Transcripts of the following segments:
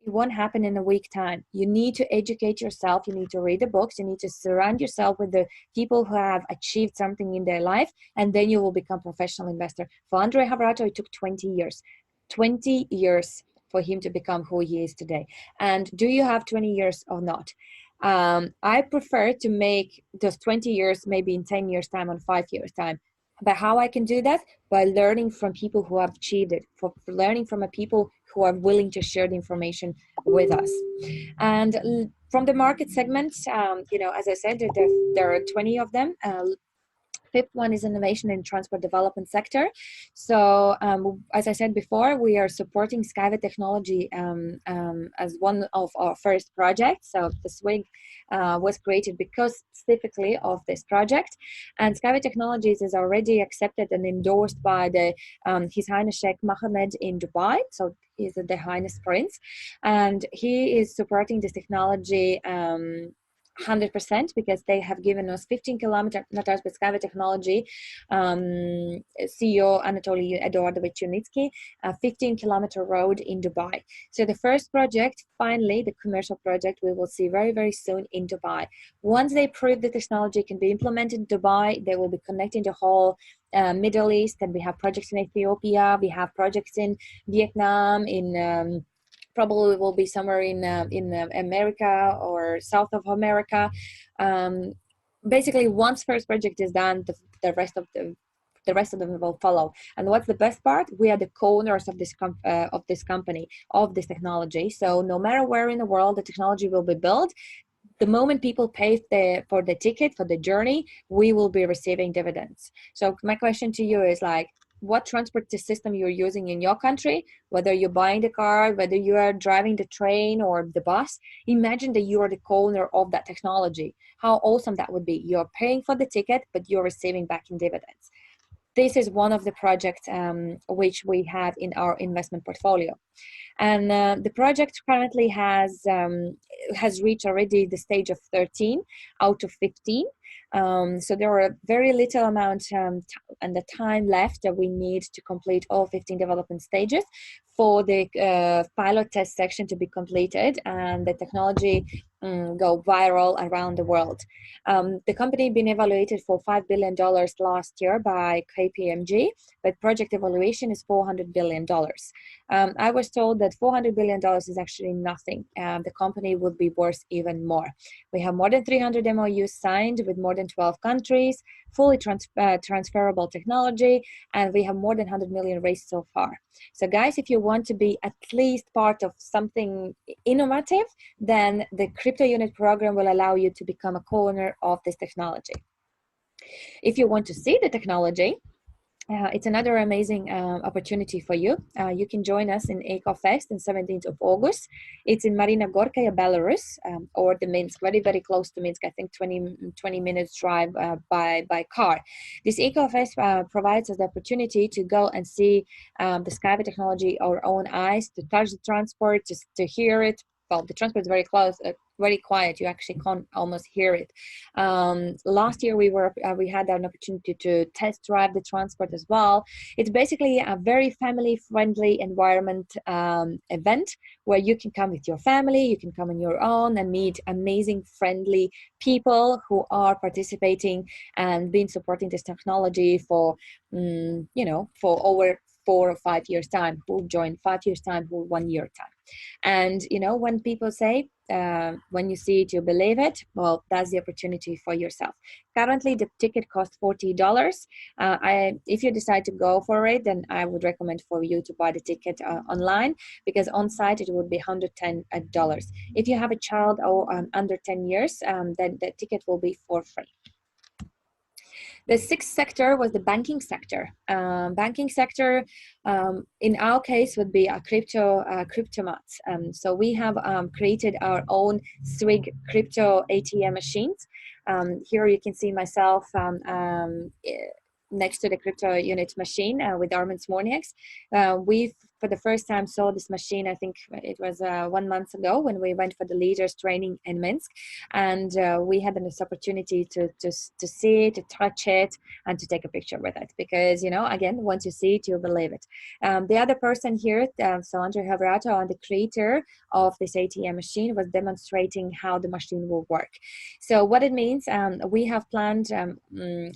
It won't happen in a week time. You need to educate yourself. You need to read the books. You need to surround yourself with the people who have achieved something in their life, and then you will become a professional investor. For Andre Havrato, it took 20 years. 20 years for him to become who he is today. And do you have 20 years or not? I prefer to make those 20 years maybe in 10 years time, on 5 years time. But how I can do that? By learning from people who have achieved it, for learning from a people who are willing to share the information with us. And from the market segments, as I said, there are 20 of them. Fifth one is innovation in transport development sector. So as I said before, we are supporting Skyway Technology as one of our first projects. So the SWIG was created because specifically of this project. And Skyway Technologies is already accepted and endorsed by the His Highness Sheikh Mohammed in Dubai. So he's the Highness Prince. And he is supporting this technology 100% because they have given us 15 kilometers, not us, but Skyway Technology CEO Anatoly Eduardovich Yunitsky, a 15-kilometer road in Dubai. So the first project, finally, the commercial project, we will see very, very soon in Dubai. Once they prove the technology can be implemented in Dubai, they will be connecting the whole Middle East, and we have projects in Ethiopia, we have projects in Vietnam, in probably will be somewhere in America or South of America. Basically, once first project is done, the rest of them will follow. And what's the best part? We are the co-owners of this company, of this technology. So no matter where in the world the technology will be built, the moment people pay for the ticket, for the journey, we will be receiving dividends. So my question to you is like, what transport system you're using in your country, whether you're buying the car, whether you are driving the train or the bus, imagine that you are the co-owner of that technology. How awesome that would be. You're paying for the ticket, but you're receiving back in dividends. This is one of the projects which we have in our investment portfolio. And the project currently has reached already the stage of 13 out of 15. So there are very little amount and the time left that we need to complete all 15 development stages for the pilot test section to be completed and the technology go viral around the world. The company been evaluated for $5 billion last year by KPMG, but project evaluation is $400 billion. I was told that $400 billion is actually nothing. The company would be worth even more. We have more than 300 MOUs signed with more than 12 countries, fully transferable technology, and we have more than 100 million raised so far. So guys, if you want to be at least part of something innovative, then the crypto unit program will allow you to become a co-owner of this technology. If you want to see the technology, it's another amazing opportunity for you. You can join us in EcoFest on 17th of August. It's in Marina Gorkaya, Belarus, or the Minsk, very, very close to Minsk. I think 20 minutes drive by car. This EcoFest provides us the opportunity to go and see the Skyway technology, our own eyes, to touch the transport, to hear it. Well, the transport is very close, very quiet. You actually can't almost hear it. Last year we had an opportunity to test drive the transport as well. It's basically a very family-friendly environment event where you can come with your family, you can come on your own and meet amazing, friendly people who are participating and been supporting this technology for, for over 4 or 5 years time, who joined 5 years time, who 1 year time. And when people say when you see it you believe it, well, that's the opportunity for yourself. Currently the ticket costs $40. If you decide to go for it, then I would recommend for you to buy the ticket online, because on site it would be $110. If you have a child under 10 years, then the ticket will be for free. The sixth sector was the banking sector. Banking sector, in our case, would be a cryptomats. So we have created our own SWIG crypto ATM machines. Here you can see myself next to the crypto unit machine with Armin Smourniaks. We've for the first time saw this machine, I think it was 1 month ago when we went for the leaders training in Minsk, and we had this opportunity to see it, to touch it, and to take a picture with it, because, you know, again, once you see it, you believe it. The other person here, so Andrei Havrato, the creator of this ATM machine, was demonstrating how the machine will work. So what it means, we have planned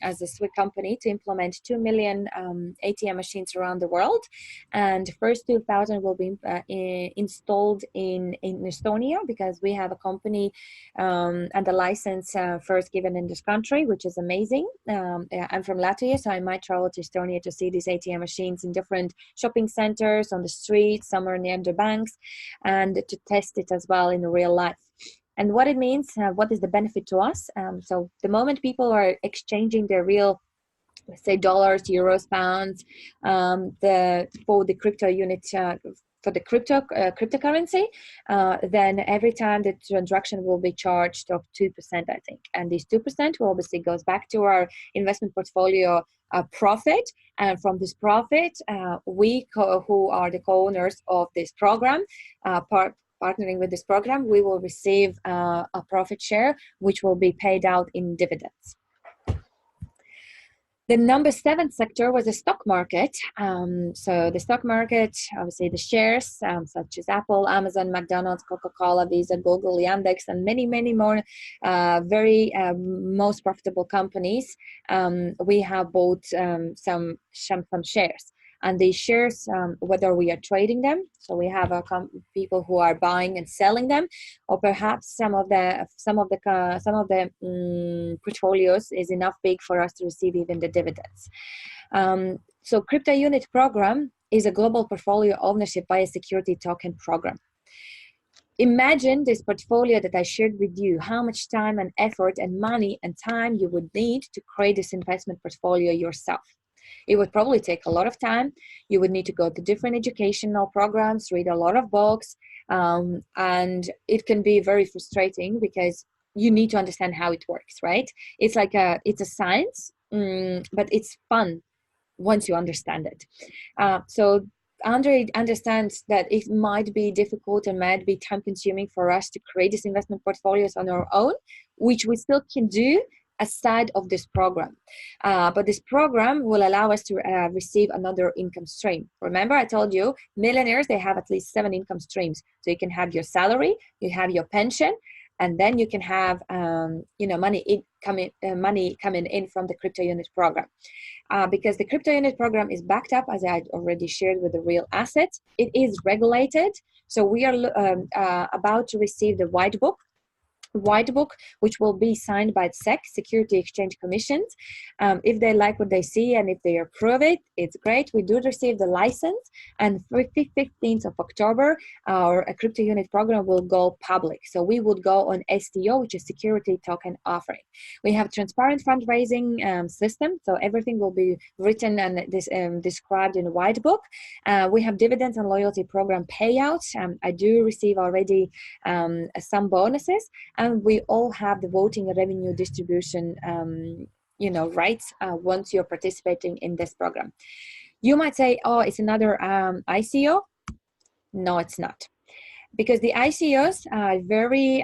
as a Swiss company to implement 2 million ATM machines around the world, and first 2,000 will be installed in Estonia, because we have a company and the license first given in this country, which is amazing. I'm from Latvia, so I might travel to Estonia to see these ATM machines in different shopping centers, on the streets, somewhere near the banks, and to test it as well in real life. And what it means, what is the benefit to us? So the moment people are exchanging their real, let's say, dollars, euros, pounds, for the crypto unit, for the cryptocurrency, then every time the transaction will be charged of 2%, I think. And this 2% will obviously goes back to our investment portfolio profit. And from this profit, we who are the co-owners of this program, partnering with this program, we will receive a profit share, which will be paid out in dividends. The number 7 sector was the stock market. So the stock market, obviously the shares such as Apple, Amazon, McDonald's, Coca-Cola, Visa, Google, Yandex, and many, many more very most profitable companies. We have bought some shares. And these shares, whether we are trading them, so we have people who are buying and selling them, or perhaps some of the portfolios is enough big for us to receive even the dividends. So crypto unit program is a global portfolio ownership by a security token program. Imagine this portfolio that I shared with you, how much time and effort and money and time you would need to create this investment portfolio yourself. It would probably take a lot of time. You would need to go to different educational programs, read a lot of books, and it can be very frustrating because you need to understand how it works, right? It's like it's a science, but it's fun once you understand it. So Andre understands that it might be difficult and might be time consuming for us to create these investment portfolios on our own, which we still can do aside of this program. But this program will allow us to receive another income stream. Remember, I told you, millionaires, they have at least 7 income streams. So you can have your salary, you have your pension, and then you can have money coming in from the crypto unit program. Because the crypto unit program is backed up, as I already shared, with the real assets. It is regulated. So we are about to receive the white book, which will be signed by SEC, Security Exchange Commissions. If they like what they see and if they approve it, it's great. We do receive the license, and 15th of October, our crypto unit program will go public. So we would go on STO, which is Security Token Offering. We have transparent fundraising system, so everything will be written and described in a white book. We have dividends and loyalty program payouts. I do receive already some bonuses. And we all have the voting and revenue distribution, rights once you're participating in this program. You might say, oh, it's another ICO. No, it's not. Because the ICOs are very,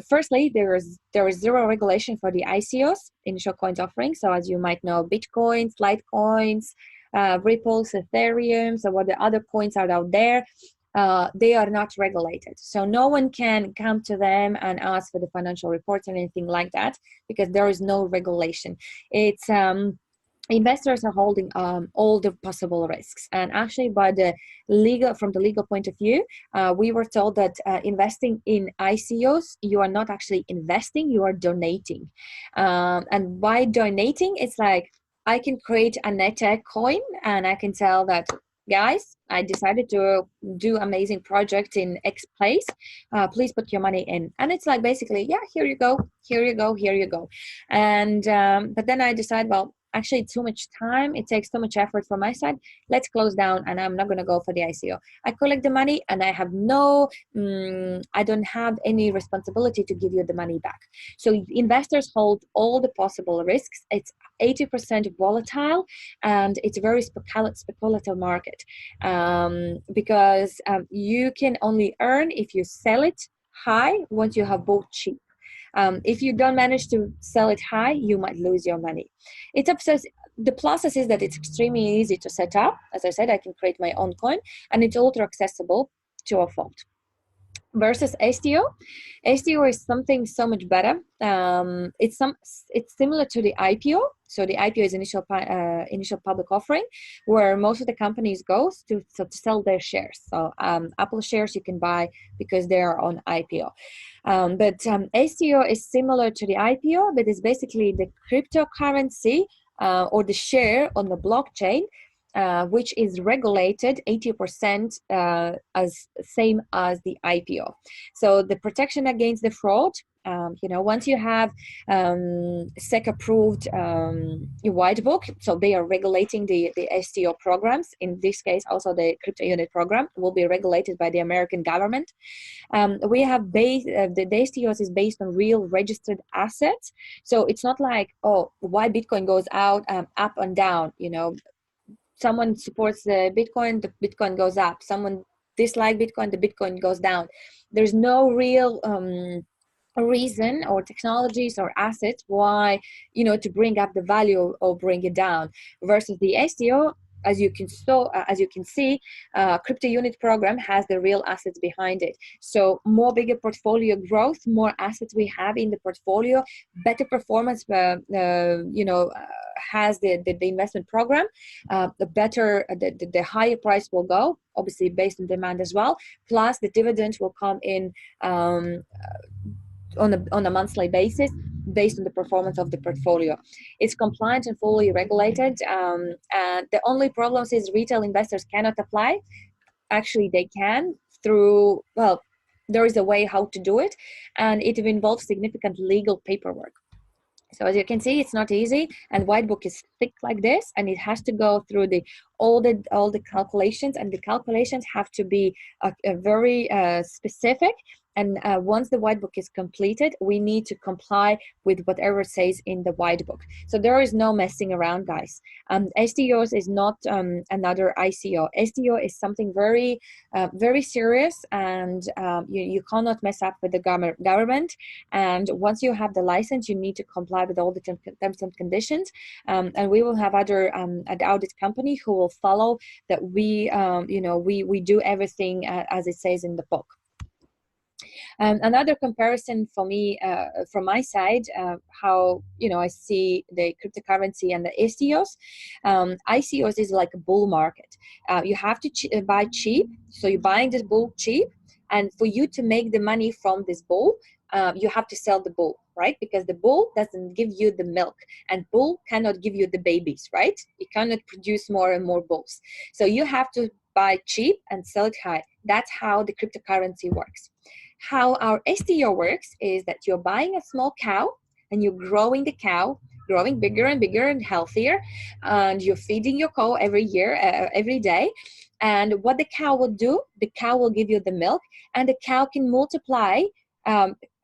firstly, there is zero regulation for the ICOs, initial coins offering. So as you might know, Bitcoins, Litecoins, Ripples, Ethereum, so what the other coins are out there, they are not regulated. So no one can come to them and ask for the financial reports or anything like that, because there is no regulation. It's investors are holding all the possible risks. And actually, from the legal point of view, we were told that investing in ICOs, you are not actually investing, you are donating. And by donating, it's like I can create a NetEgg coin and I can tell that, guys, I decided to do amazing project in X place. Please put your money in. And it's like basically, yeah, here you go, here you go, here you go. And but then I decide, well, actually too much time, it takes too much effort from my side, let's close down and I'm not going to go for the ICO. I collect the money and I have I don't have any responsibility to give you the money back. So investors hold all the possible risks. It's 80% volatile and it's a very speculative market, because you can only earn if you sell it high once you have bought cheap. If you don't manage to sell it high, you might lose your money. The process is that it's extremely easy to set up. As I said, I can create my own coin and it's ultra accessible to a fault. Versus STO. STO is something so much better. It's similar to the IPO. So the IPO is initial public offering, where most of the companies go to sell their shares. So Apple shares you can buy because they are on IPO. But STO is similar to the IPO, but it's basically the cryptocurrency or the share on the blockchain, which is regulated 80% as same as the IPO. So the protection against the fraud, once you have SEC approved white book, so they are regulating the STO programs. In this case, also the crypto unit program will be regulated by the American government. We have the STOs is based on real registered assets. So it's not like, oh, why Bitcoin goes out up and down, someone supports the Bitcoin goes up. Someone dislikes Bitcoin, the Bitcoin goes down. There's no real reason or technologies or assets why, to bring up the value or bring it down. Versus the STO, as you can see, crypto unit program has the real assets behind it. So more bigger portfolio growth, more assets we have in the portfolio, better performance, has the investment program, the better, the higher price will go, obviously based on demand as well. Plus the dividend will come in on a monthly basis based on the performance of the portfolio. It's compliant and fully regulated. And the only problems is retail investors cannot apply. Actually, they can through, there is a way how to do it, and it involves significant legal paperwork. So as you can see, it's not easy, and white book is thick like this, and it has to go through all the calculations, and the calculations have to be very specific. And once the white book is completed, we need to comply with whatever it says in the white book. So there is no messing around, guys. STOs is not another ICO. STO is something very, very serious, and you cannot mess up with the government. And once you have the license, you need to comply with all the terms and conditions. And we will have an audit company who will follow that we do everything as it says in the book. Another comparison for me, from my side, how I see the cryptocurrency and the STOs. ICOs is like a bull market. You have to buy cheap, so you're buying this bull cheap, and for you to make the money from this bull, you have to sell the bull, right? Because the bull doesn't give you the milk, and bull cannot give you the babies, right? You cannot produce more and more bulls. So you have to buy cheap and sell it high. That's how the cryptocurrency works. How our STO works is that you're buying a small cow and you're growing the cow, growing bigger and bigger and healthier, and you're feeding your cow every year, every day. And what the cow will do, the cow will give you the milk, and the cow can multiply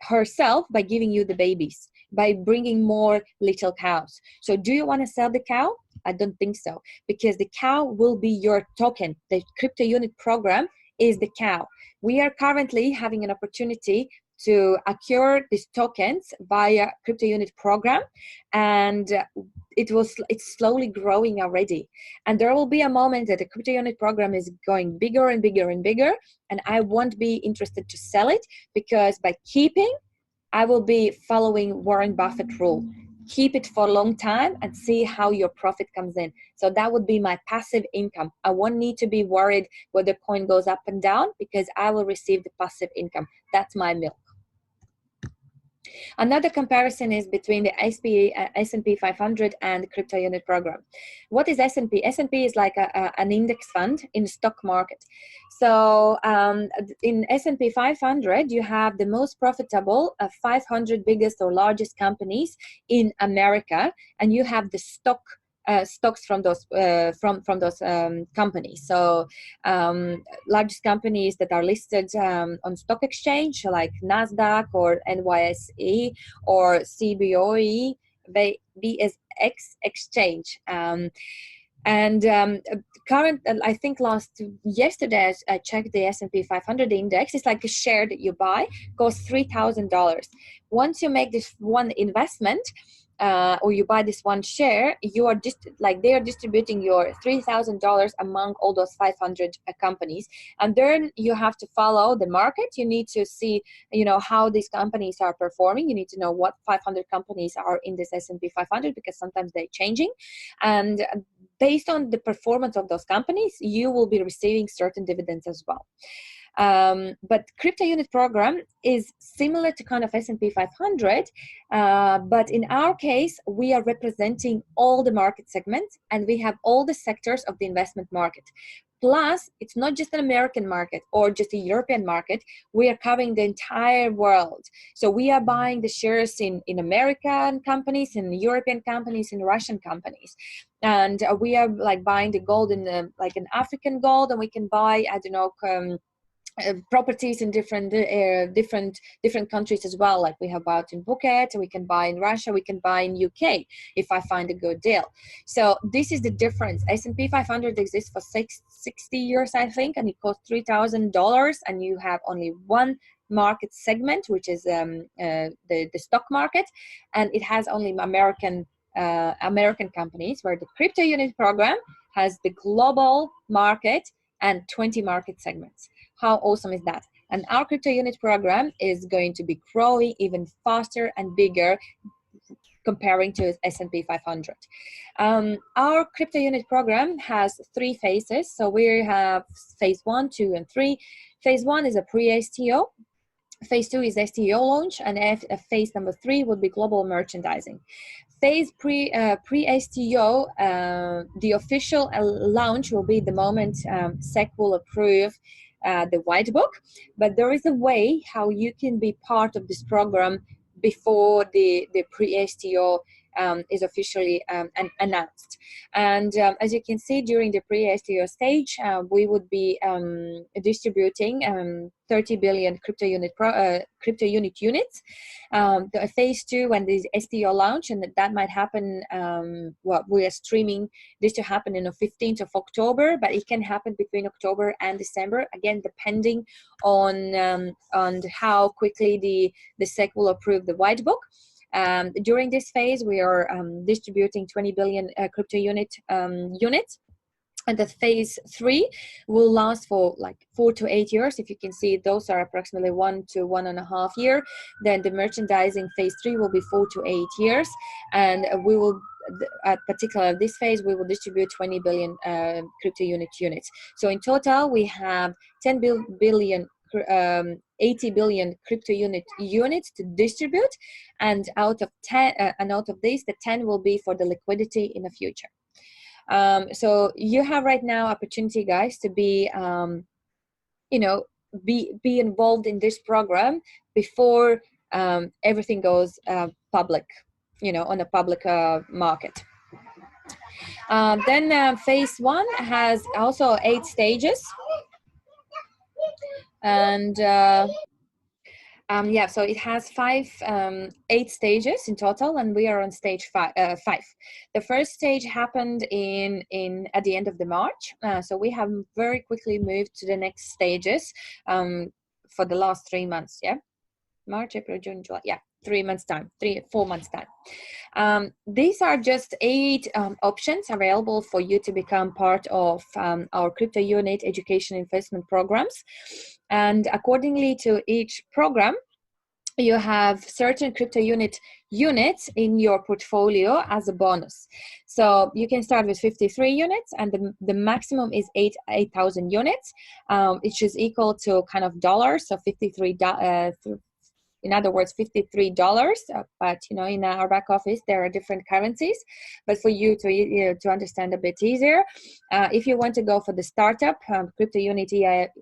herself by giving you the babies, by bringing more little cows. So do you want to sell the cow? I don't think so, because the cow will be your token. The crypto unit program is the cow. We are currently having an opportunity to acquire these tokens via crypto unit program, and it's slowly growing already. And there will be a moment that the crypto unit program is going bigger and bigger and bigger, and I won't be interested to sell it, because by keeping, I will be following Warren Buffett rule. Keep it for a long time and see how your profit comes in. So that would be my passive income. I won't need to be worried whether coin goes up and down, because I will receive the passive income. That's my milk. Another comparison is between the S&P 500 and crypto unit program. What is S&P? S&P is like an index fund in the stock market. So in S&P 500, you have the most profitable 500 biggest or largest companies in America, and you have the stocks from those companies. So largest companies that are listed on stock exchange like NASDAQ or NYSE or CBOE, BSX exchange. Current, I think yesterday I checked the S&P 500 index. It's like a share that you buy, costs $3,000. Once you make this one investment, or you buy this one share, you are just like they are distributing your $3,000 among all those 500 companies, and then you have to follow the market. You need to see, how these companies are performing. You need to know what 500 companies are in this S&P 500 because sometimes they're changing, and based on the performance of those companies, you will be receiving certain dividends as well. But crypto unit program is similar to kind of S&P 500, but in our case, we are representing all the market segments and we have all the sectors of the investment market. Plus, it's not just an American market or just a European market. We are covering the entire world. So we are buying the shares in American companies, in European companies, in Russian companies. And we are like buying the gold in like an African gold, and we can buy, properties in different countries as well. Like we have bought in Phuket, we can buy in Russia, we can buy in UK if I find a good deal. So this is the difference. S&P 500 exists for 60 years, I think, and it costs $3,000, and you have only one market segment, which is the stock market, and it has only American companies, where the crypto unit program has the global market and 20 market segments. How awesome is that? And our crypto unit program is going to be growing even faster and bigger comparing to S&P 500. Our crypto unit program has 3 phases. So we have phase 1, 2, and 3. Phase 1 is a pre-STO. Phase 2 is STO launch, and phase number 3 would be global merchandising. Phase pre-STO, the official launch will be the moment SEC will approve the white book, but there is a way how you can be part of this program before the pre-STO is officially announced. And as you can see, during the pre-STO stage, we would be distributing 30 billion crypto unit units. The phase 2, when the STO launch, and that might happen, we are streaming this to happen in the 15th of October, but it can happen between October and December, again depending on how quickly the SEC will approve the white book. During this phase, we are distributing 20 billion crypto units. And the phase 3 will last for like 4 to 8 years. If you can see, those are approximately 1 to 1.5 years. Then the merchandising phase 3 will be 4 to 8 years. And we will, at particular this phase, we will distribute 20 billion crypto units. So in total, we have 10 billion 80 billion crypto units to distribute, and out of these, the 10 will be for the liquidity in the future. So you have right now opportunity, guys, to be be involved in this program before everything goes public, on a public market. Then phase 1 has also 8 stages. And so it has 8 stages in total, and we are on stage 5. The first stage happened at the end of the March, so we have very quickly moved to the next stages for the last 3 months. March, April, June, July. 4 months time. These are just 8 options available for you to become part of our crypto unit education investment programs. And accordingly to each program, you have certain crypto units in your portfolio as a bonus. So you can start with 53 units, and the maximum is 8,000 units, which is equal to kind of dollars, so in other words, $53. But in our back office, there are different currencies. But for you to understand a bit easier, if you want to go for the startup, Crypto Unit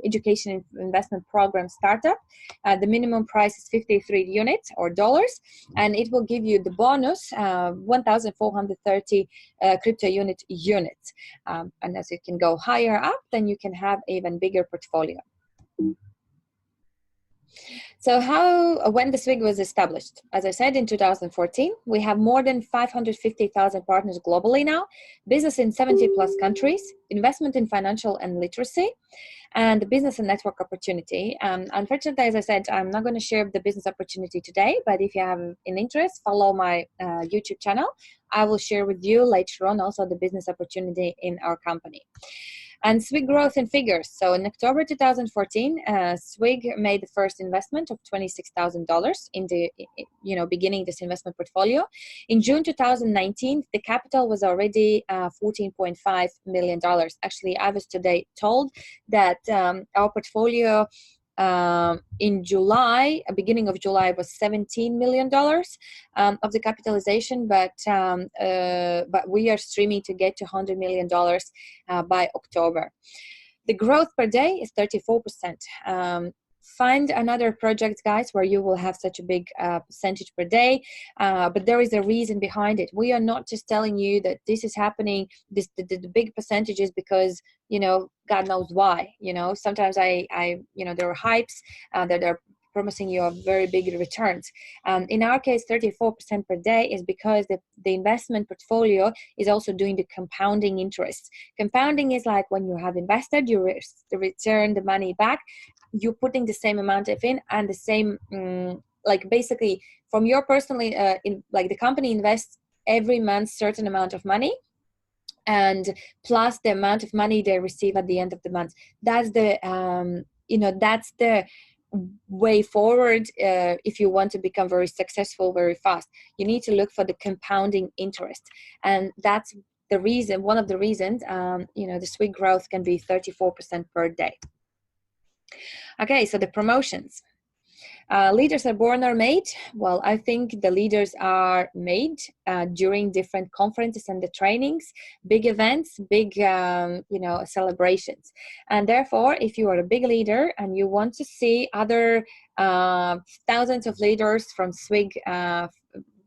Education Investment Program startup, the minimum price is 53 units or dollars, and it will give you the bonus 1,430 Crypto units. And as you can go higher up, then you can have even bigger portfolio. So when the SWIG was established? As I said, in 2014, we have more than 550,000 partners globally now, business in 70 plus countries, investment in financial and literacy, and business and network opportunity. Unfortunately, as I said, I'm not going to share the business opportunity today, but if you have an interest, follow my YouTube channel. I will share with you later on also the business opportunity in our company. And SWIG growth in figures. So in October 2014, SWIG made the first investment of $26,000 in the, beginning this investment portfolio. In June 2019, the capital was already $14.5 million. Actually, I was today told that our portfolio in July, beginning of July, was $17 million of the capitalization, but we are streaming to get to $100 million by October. The growth per day is 34%. Find another project, guys, where you will have such a big percentage per day, but there is a reason behind it. We are not just telling you that this is happening, the big percentages, because God knows why. Sometimes there are hypes that are promising you very big returns. In our case, 34% per day is because the investment portfolio is also doing the compounding interest. Compounding is like when you have invested, you return the money back. You're putting the same amount of in and the same, basically from your personally, the company invests every month certain amount of money, and plus the amount of money they receive at the end of the month. That's the, that's the way forward. If you want to become very successful very fast, you need to look for the compounding interest, and that's the reason. One of the reasons, the SWIG growth can be 34% per day. Okay, so the promotions. Leaders are born or made. Well, I think the leaders are made during different conferences and the trainings, big events, big celebrations. And therefore, if you are a big leader and you want to see other thousands of leaders from SWIG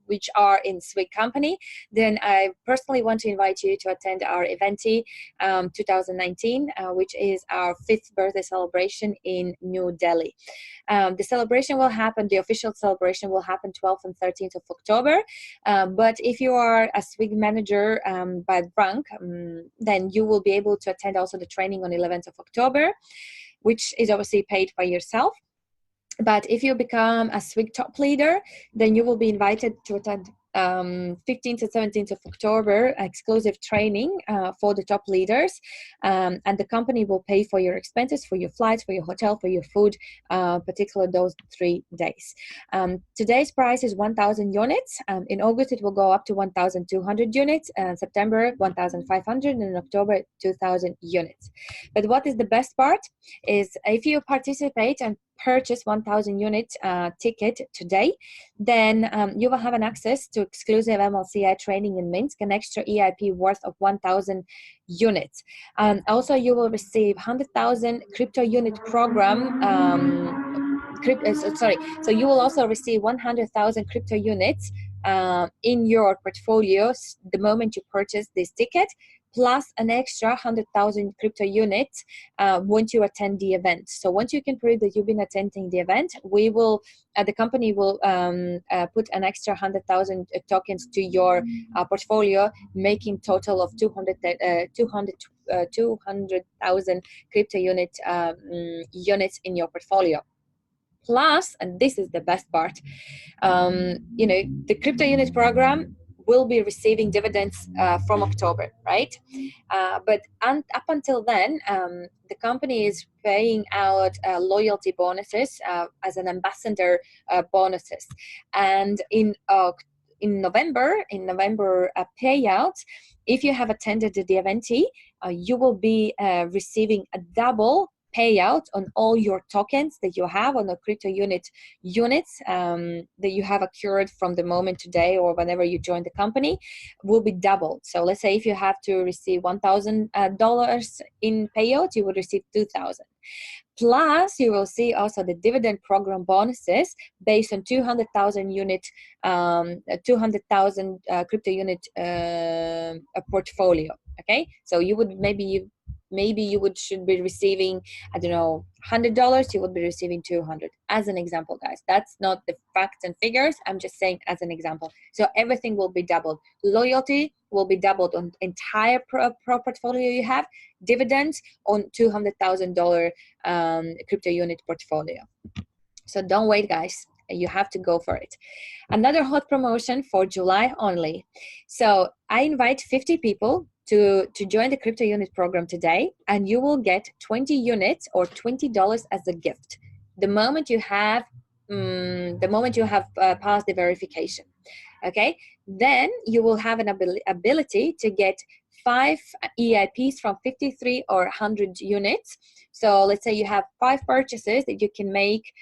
which are in SWIG company, then I personally want to invite you to attend our Eventi 2019, which is our 5th birthday celebration in New Delhi. The celebration will happen, the official celebration will happen 12th and 13th of October. But if you are a SWIG manager by rank, then you will be able to attend also the training on 11th of October, which is obviously paid by yourself. But if you become a SWIG top leader, then you will be invited to attend 15th and 17th of October exclusive training for the top leaders, and the company will pay for your expenses, for your flights, for your hotel, for your food, particularly those 3 days. Today's price is 1,000 units. In August it will go up to 1,200 units, September 1,500, and in October 2,000 units. But what is the best part is if you participate and purchase 1,000 unit ticket today, then you will have an access to exclusive MLCI training in Minsk, an extra EIP worth of 1,000 units. Also, you will receive 100,000 crypto unit program. So you will also receive 100,000 crypto units in your portfolios the moment you purchase this ticket, plus an extra 100,000 crypto units once you attend the event. So once you can prove that you've been attending the event, we will, the company will put an extra 100,000 tokens to your portfolio, making total of 200,000 crypto units in your portfolio. Plus, and this is the best part, the crypto unit program will be receiving dividends from October, right? But up until then, the company is paying out loyalty bonuses as an ambassador bonuses. And in November payout, if you have attended the Eventi, you will be receiving a double payout on all your tokens that you have on the crypto units that you have accrued from the moment today or whenever you join the company will be doubled. So let's say if you have to receive $1,000 in payout, you will receive 2,000. Plus, you will see also the dividend program bonuses based on 200,000 unit, 200,000 crypto unit portfolio. Okay, so you would maybe you should be receiving, I don't know, $100. You would be receiving 200 as an example, guys. That's not the facts and figures. I'm just saying as an example. So everything will be doubled. Loyalty will be doubled on entire pro portfolio you have. Dividends on $200,000 crypto unit portfolio. So don't wait, guys. You have to go for it. Another hot promotion for July only. So I invite 50 people to join the crypto unit program today, and you will get 20 units or $20 as a gift the moment you have passed the verification. Okay, then you will have an ability to get 5 EIPs from 53 or 100 units. So let's say you have 5 purchases that you can make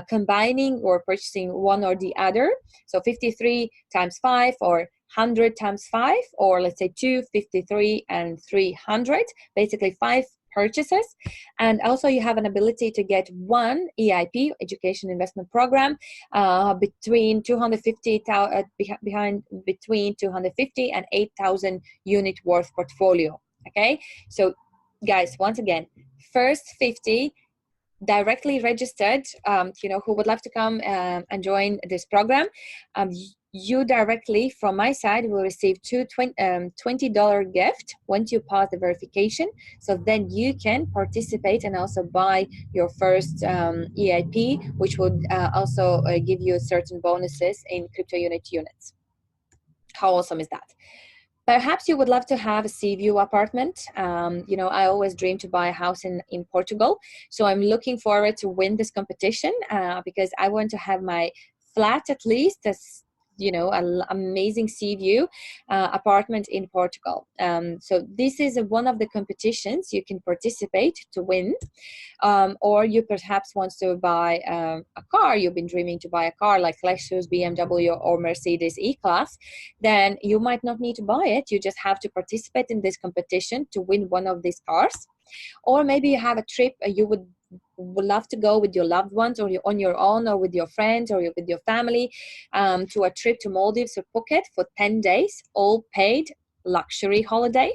combining or purchasing one or the other. So 53 times 5 or 100 times 5, or let's say 253 and 300, basically 5 purchases. And also you have an ability to get 1 EIP, education investment program, between 250 and 8,000 unit worth portfolio. Okay, so guys, once again, first 50 directly registered, who would love to come and join this program, you directly from my side will receive $20 gift once you pass the verification. So then you can participate and also buy your first EIP, which would also give you certain bonuses in crypto units. How awesome is that? Perhaps you would love to have a sea view apartment. I always dream to buy a house in Portugal. So I'm looking forward to win this competition because I want to have my flat at least as an amazing sea view apartment in Portugal. So this is one of the competitions you can participate to win. Or you perhaps want to buy a car. You've been dreaming to buy a car like Lexus, BMW, or Mercedes E-Class. Then you might not need to buy it. You just have to participate in this competition to win one of these cars. Or maybe you have a trip you would love to go with your loved ones, or on your own, or with your friends, or with your family, to a trip to Maldives or Phuket for 10 days, all paid luxury holiday.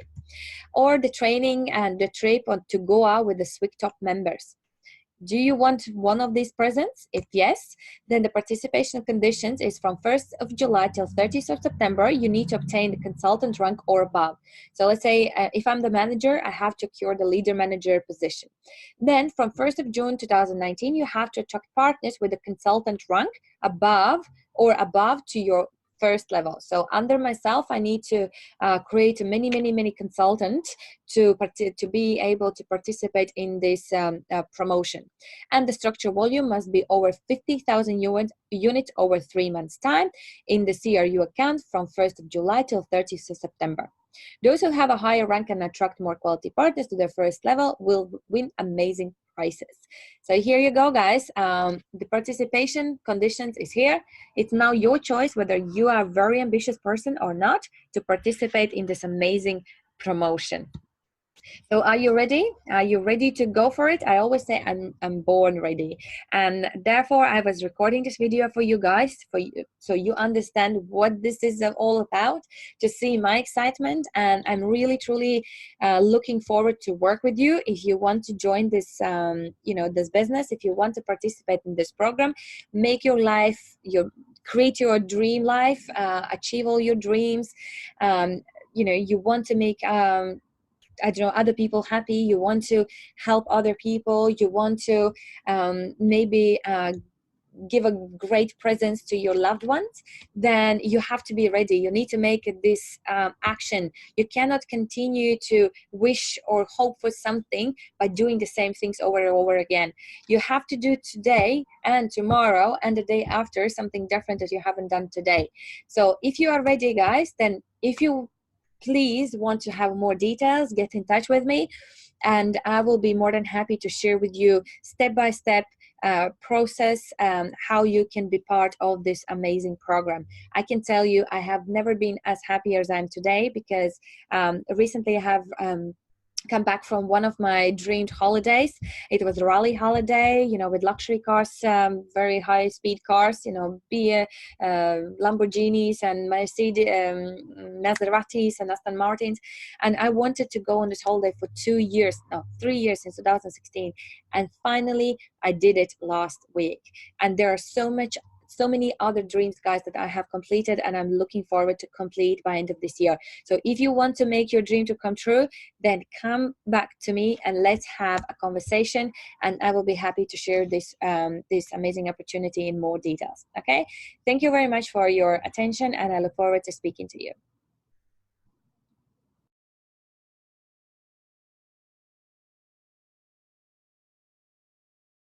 Or the training and the trip to Goa with the Swicktop members. Do you want one of these presents? If yes, then the participation conditions is from 1st of July till 30th of September. You need to obtain the consultant rank or above. So let's say if I'm the manager, I have to secure the leader manager position. Then from 1st of June 2019, you have to attract partners with the consultant rank above to your first level. So under myself, I need to create many consultants to be able to participate in this promotion. And the structure volume must be over 50,000 units over 3 months time in the CRU account from 1st of July till 30th of September. Those who have a higher rank and attract more quality partners to their first level will win amazing prizes. So here you go, guys. The participation conditions is here. It's now your choice whether you are a very ambitious person or not to participate in this amazing promotion. So are you ready? Are you ready to go for it? I always say I'm born ready. And therefore, I was recording this video for you guys, so you understand what this is all about, to see my excitement. And I'm really, truly looking forward to work with you. If you want to join this, this business, if you want to participate in this program, make your life, create your dream life, achieve all your dreams. You want to make other people happy, you want to help other people, you want to maybe give a great presence to your loved ones, then you have to be ready. You need to make this action. You cannot continue to wish or hope for something by doing the same things over and over again. You have to do today and tomorrow and the day after something different that you haven't done today. So if you are ready, guys, then if you please want to have more details, get in touch with me. and I will be more than happy to share with you step-by-step process how you can be part of this amazing program. I can tell you I have never been as happy as I am today, because recently I have come back from one of my dreamed holidays. It was a rally holiday, you know, with luxury cars, very high speed cars, you know, Lamborghinis and Mercedes, Maseratis and Aston Martins. And I wanted to go on this holiday for 2 years, no, 3 years, since 2016. And finally, I did it last week. And there are so many other dreams, guys, that I have completed, and I'm looking forward to complete by end of this year. So if you want to make your dream to come true, then come back to me and let's have a conversation, and I will be happy to share this this amazing opportunity in more details. Okay, thank you very much for your attention, and I look forward to speaking to you.